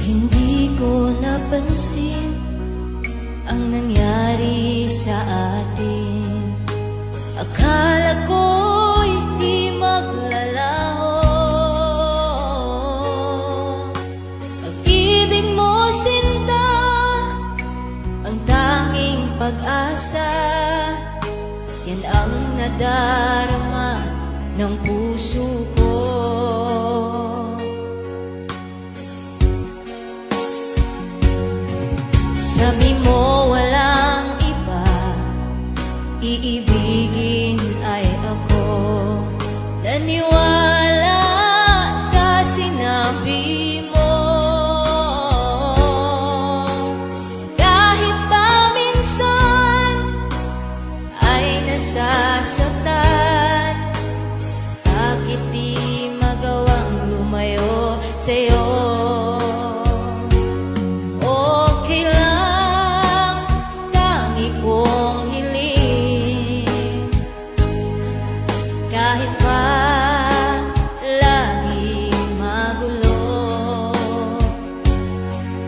Hindi ko napansin ang nangyari sa atin. Akala ko'y di maglalaho. Pag-ibig mo, sinta, ang tanging pag-asa. Yan ang nadarama ng puso ko. Sabi mo walang iba, iibigin ay ako. Naniwala sa sinabi mo. Kahit pa minsan ay nasasaktan, bakit di magawang lumayo sa'yo? Kahit pa lagi magulo,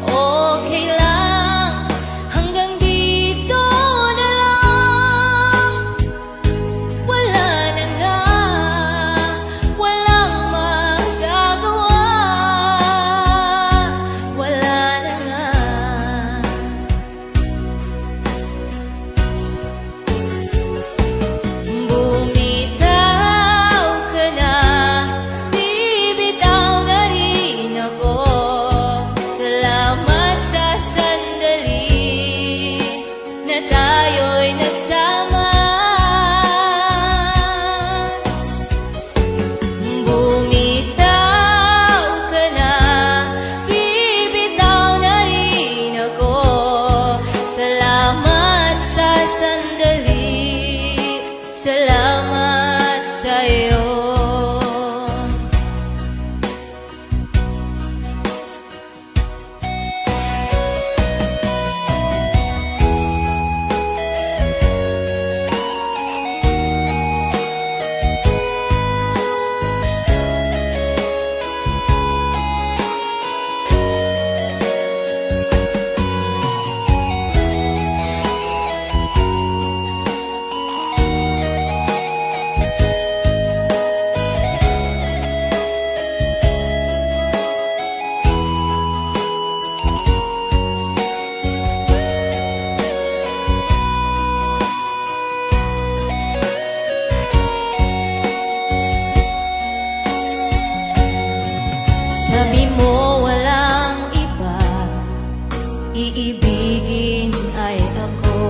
okay lang, hanggang dito na lang. Wala na nga, walang magagawa. Wala na nga. Tayo'y nagsama, bumitaw ka na, bibitaw na rin ako. Salamat sa sandali, salamat sa'yo. Sabi mo walang iba, iibigin ay ako.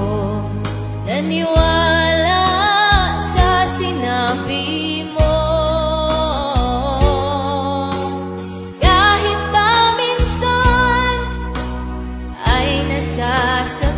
Naniwala sa sinabi mo. Kahit pa minsan ay nasasaktan,